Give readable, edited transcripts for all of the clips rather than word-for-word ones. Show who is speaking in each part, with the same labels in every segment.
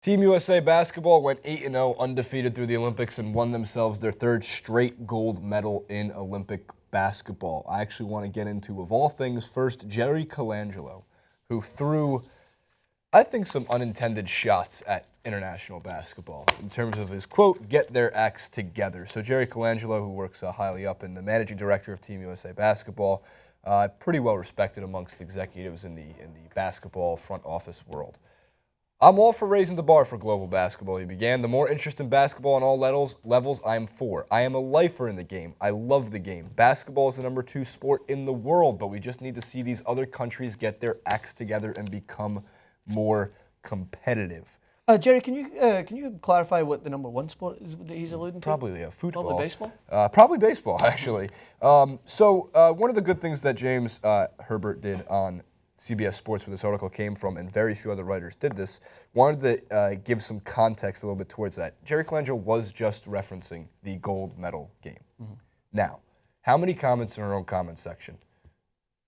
Speaker 1: Team USA basketball went 8-0 undefeated through the Olympics and won themselves their third straight gold medal in Olympic basketball. I actually want to get into, of all things, first Jerry Colangelo, who threw, I think, some unintended shots at international basketball in terms of his quote, "get their acts together." So Jerry Colangelo, who works highly up in the managing director of Team USA basketball, pretty well respected amongst executives in the basketball front office world. "I'm all for raising the bar for global basketball," he began. "The more interest in basketball on all levels, I am for. I am a lifer in the game. I love the game. Basketball is the #2 sport in the world, but we just need to see these other countries get their acts together and become more competitive."
Speaker 2: Jerry, can you clarify what the #1 sport is that he's alluding to?
Speaker 1: Probably football.
Speaker 2: Probably baseball?
Speaker 1: Probably baseball, actually. So one of the good things that James Herbert did on CBS Sports, where this article came from, and very few other writers did this, wanted to give some context a little bit towards that. Jerry Colangelo was just referencing the gold medal game. Mm-hmm. Now, how many comments in our own comment section?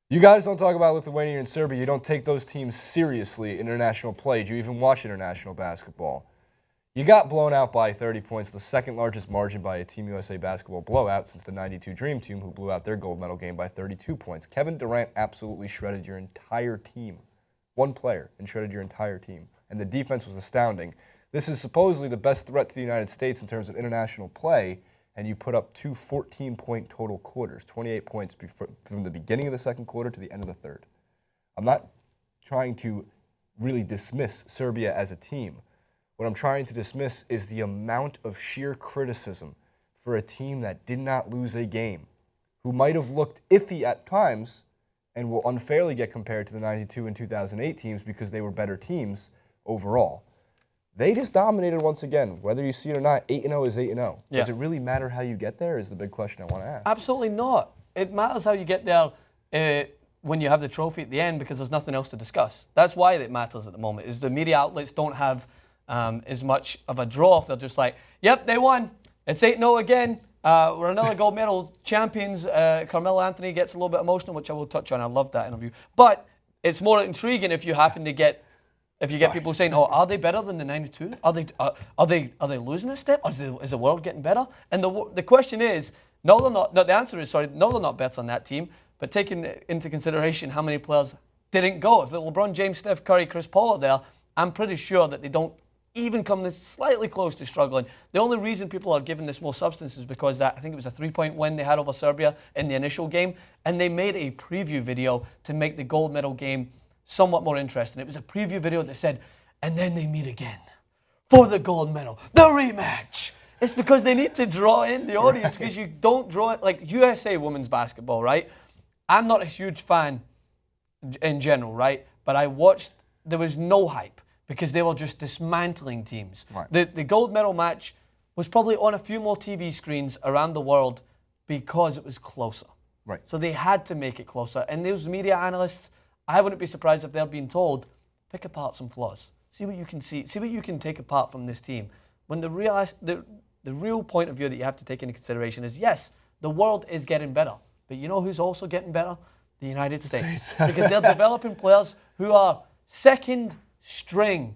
Speaker 1: "You guys don't talk about Lithuania and Serbia. You don't take those teams seriously in international play. Do you even watch international basketball? You got blown out by 30 points, the second largest margin by a Team USA basketball blowout since the '92 Dream Team, who blew out their gold medal game by 32 points. Kevin Durant absolutely shredded your entire team. One player and shredded your entire team. And the defense was astounding. This is supposedly the best threat to the United States in terms of international play, and you put up two 14-point total quarters, 28 points from the beginning of the second quarter to the end of the third." I'm not trying to really dismiss Serbia as a team. What I'm trying to dismiss is the amount of sheer criticism for a team that did not lose a game, who might have looked iffy at times and will unfairly get compared to the '92 and 2008 teams because they were better teams overall. They just dominated once again. Whether you see it or not, 8-0 is 8-0. Does it really matter how you get there is the big question I want to ask.
Speaker 2: Absolutely not. It matters how you get there when you have the trophy at the end, because there's nothing else to discuss. That's why it matters at the moment, is the media outlets don't have as much of a draw off. They're just like, "Yep, they won. It's 8-0 again. We're another gold medal champions." Carmelo Anthony gets a little bit emotional, which I will touch on. I loved that interview. But it's more intriguing if you happen to get, get people saying, "Oh, are they better than the '92? Are they losing a step? Is the world getting better?" And the question is, no, they're not. No, the answer is sorry, no, they're not better on that team. But taking into consideration how many players didn't go, if LeBron James, Steph Curry, Chris Paul are there, I'm pretty sure that they don't even come this slightly close to struggling. The only reason people are giving this more substance is because I think it was a 3-point win they had over Serbia in the initial game, and they made a preview video to make the gold medal game somewhat more interesting. It was a preview video that said, "And then they meet again for the gold medal, the rematch." It's because they need to draw in the audience, because you don't draw it like USA women's basketball, right? I'm not a huge fan in general, right? But I watched, there was no hype, because they were just dismantling teams.
Speaker 1: Right.
Speaker 2: The gold medal match was probably on a few more TV screens around the world because it was closer.
Speaker 1: Right.
Speaker 2: So they had to make it closer. And those media analysts, I wouldn't be surprised if they're being told, pick apart some flaws. See what you can see. See what you can take apart from this team. When the real point of view that you have to take into consideration is, yes, the world is getting better. But you know who's also getting better? The United States. Because they're developing players who are second string.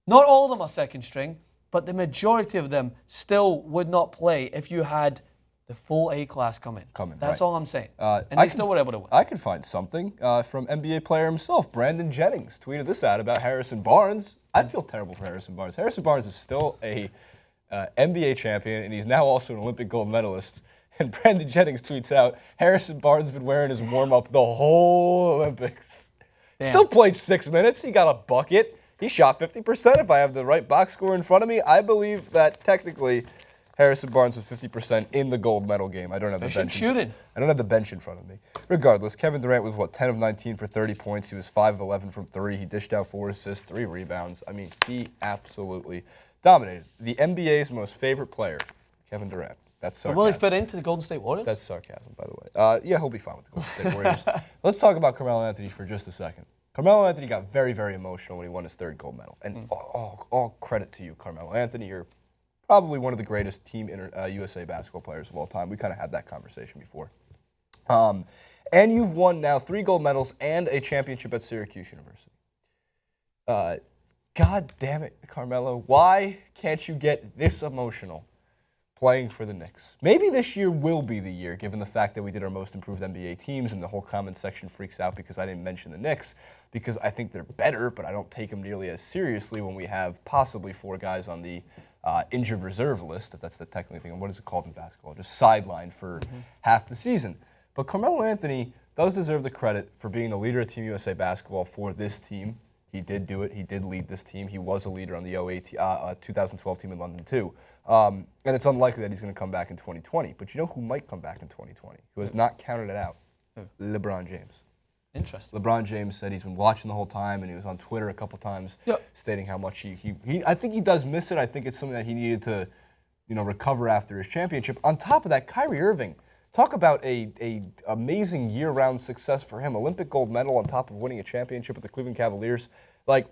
Speaker 2: Not all of them are second string, but the majority of them still would not play if you had the full A class come in. That's all I'm saying. And they still were able to win.
Speaker 1: I could find something from NBA player himself. Brandon Jennings tweeted this out about Harrison Barnes. I feel terrible for Harrison Barnes. Harrison Barnes is still a NBA champion, and he's now also an Olympic gold medalist. And Brandon Jennings tweets out, "Harrison Barnes has been wearing his warm-up the whole Olympics. Damn. Still played 6 minutes. He got a bucket. He shot 50%. If I have the right box score in front of me, I believe that technically Harrison Barnes was 50% in the gold medal game. I don't have the bench.
Speaker 2: Shooting.
Speaker 1: I don't have the bench in front of me. Regardless, Kevin Durant was 10 of 19 for 30 points. He was 5 of 11 from 3. He dished out 4 assists, 3 rebounds. I mean, he absolutely dominated. The NBA's most favorite player, Kevin Durant. That's sarcasm.
Speaker 2: Will he fit into the Golden State Warriors?
Speaker 1: That's sarcasm, by the way. Yeah, he'll be fine with the Golden State Warriors. Let's talk about Carmelo Anthony for just a second. Carmelo Anthony got very, very emotional when he won his third gold medal. And all credit to you, Carmelo Anthony. You're probably one of the greatest Team USA basketball players of all time. We kind of had that conversation before. And you've won now 3 gold medals and a championship at Syracuse University. God damn it, Carmelo. Why can't you get this emotional playing for the Knicks? Maybe this year will be the year, given the fact that we did our most improved NBA teams and the whole comment section freaks out because I didn't mention the Knicks, because I think they're better, but I don't take them nearly as seriously when we have possibly 4 guys on the injured reserve list, if that's the technical thing. What is it called in basketball? Just sidelined for half the season. But Carmelo Anthony does deserve the credit for being the leader of Team USA basketball for this team. He did do it. He did lead this team. He was a leader on the 2012 team in London, too. And it's unlikely that he's going to come back in 2020. But you know who might come back in 2020, who has not counted it out? LeBron James.
Speaker 2: Interesting.
Speaker 1: LeBron James said he's been watching the whole time, and he was on Twitter a couple times stating how much he I think he does miss it. I think it's something that he needed to, recover after his championship. On top of that, Kyrie Irving, talk about a amazing year-round success for him. Olympic gold medal on top of winning a championship with the Cleveland Cavaliers. Like,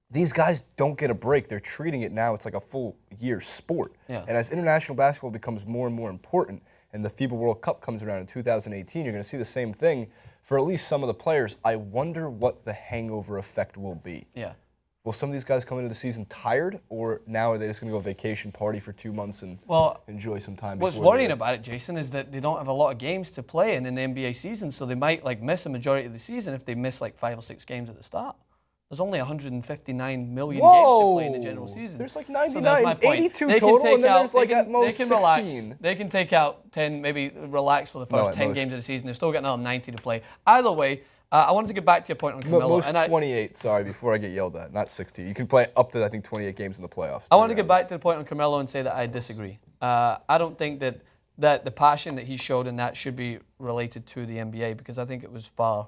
Speaker 1: these guys don't get a break. They're treating it now. It's like a full-year sport.
Speaker 2: Yeah.
Speaker 1: And as international basketball becomes more and more important, and the FIBA World Cup comes around in 2018, you're going to see the same thing for at least some of the players. I wonder what the hangover effect will be.
Speaker 2: Yeah.
Speaker 1: Will some of these guys come into the season tired, or now are they just going to go vacation, party for 2 months, and enjoy some time?
Speaker 2: What's worrying about it, Jason, is that they don't have a lot of games to play in the NBA season, so they might miss a majority of the season if they miss 5 or 6 games at the start. There's only 159 million games to play in the general season.
Speaker 1: There's 99,
Speaker 2: so
Speaker 1: 82 total, and then there's at most
Speaker 2: they can
Speaker 1: 16.
Speaker 2: Relax. They can take out 10, maybe relax for the first 10 games of the season. They've still got another 90 to play. Either way, I wanted to get back to your point on Carmelo.
Speaker 1: Most 28, sorry, before I get yelled at, not 60. You can play up to, I think, 28 games in the playoffs.
Speaker 2: I want to get back to the point on Carmelo and say that I disagree. I don't think that the passion that he showed in that should be related to the NBA, because I think it was far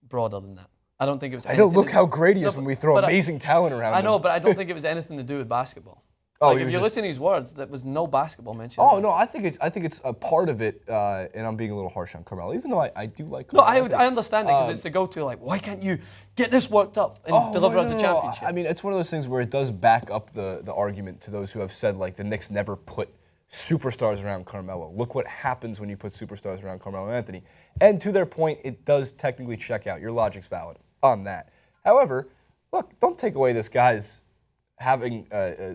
Speaker 2: broader than that. I don't think it was.
Speaker 1: I know, look how great he is when we throw amazing talent around him.
Speaker 2: I know, but I don't think it was anything to do with basketball. If you listen to these words, there was no basketball mentioned.
Speaker 1: Oh no, I think it's a part of it, and I'm being a little harsh on Carmelo, even though I do like Carmelo.
Speaker 2: No, I understand it, because it's the go-to. Why can't you get this worked up and deliver us a championship?
Speaker 1: I mean, it's one of those things where it does back up the argument to those who have said the Knicks never put superstars around Carmelo. Look what happens when you put superstars around Carmelo Anthony. And to their point, it does technically check out. Your logic's valid on that. However, look, don't take away this guy's having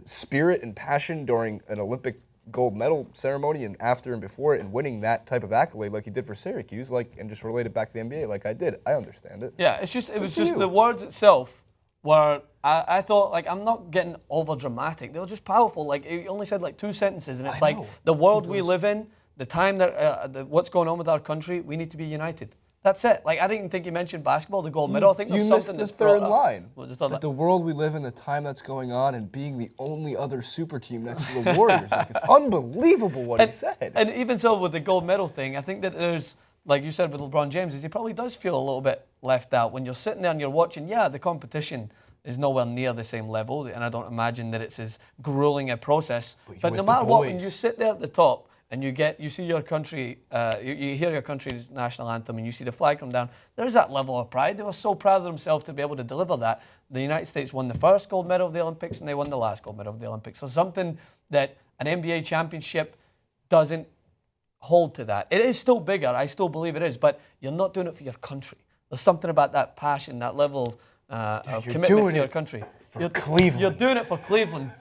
Speaker 1: spirit and passion during an Olympic gold medal ceremony and after and before it, and winning that type of accolade like he did for Syracuse, and just relate it back to the NBA like I did. I understand it.
Speaker 2: Yeah, it was just the words itself where I thought, I'm not getting over dramatic. They were just powerful. He only said 2 sentences, and it's the world we live in, the time that what's going on with our country, we need to be united. That's it. I didn't even think you mentioned basketball, the gold medal. I think there's something that's
Speaker 1: third line.
Speaker 2: It's
Speaker 1: the world we live in, the time that's going on, and being the only other super team next to the Warriors. It's unbelievable what he said.
Speaker 2: And even so, with the gold medal thing, I think that there's, like you said with LeBron James, he probably does feel a little bit left out when you're sitting there and you're watching. Yeah, the competition is nowhere near the same level, and I don't imagine that it's as grueling a process. But no matter what, when you sit there at the top, and you see your country, you hear your country's national anthem, and you see the flag come down, there's that level of pride. They were so proud of themselves to be able to deliver that. The United States won the first gold medal of the Olympics, and they won the last gold medal of the Olympics. So something that an NBA championship doesn't hold to that. It is still bigger. I still believe it is, but you're not doing it for your country. There's something about that passion, that level of commitment to your country.
Speaker 1: Cleveland.
Speaker 2: You're doing it for Cleveland,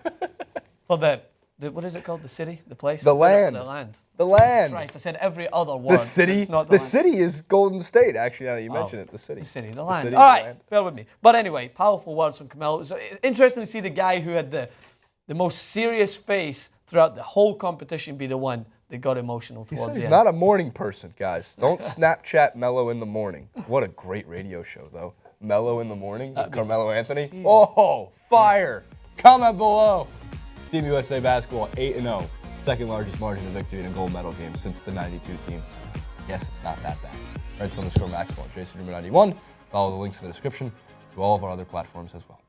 Speaker 2: for what is it called? The city? The place?
Speaker 1: The land.
Speaker 2: The land.
Speaker 1: The land.
Speaker 2: Christ, I said every other word.
Speaker 1: The city. The city is Golden State, actually, now that you mention it. The city.
Speaker 2: The city. The land.
Speaker 1: City,
Speaker 2: all right, bear with me. But anyway, powerful words from Carmelo. It's interesting to see the guy who had the most serious face throughout the whole competition be the one that got emotional towards the end.
Speaker 1: He's not a morning person, guys. Don't Snapchat Mello in the morning. What a great radio show, though. Mello in the morning with Carmelo Anthony. Jesus. Oh, fire. Comment below. Team USA basketball 8-0, second largest margin of victory in a gold medal game since the '92 team. Yes, it's not that bad. Reds_Maxwell, Jason Dreamer 91. Follow the links in the description to all of our other platforms as well.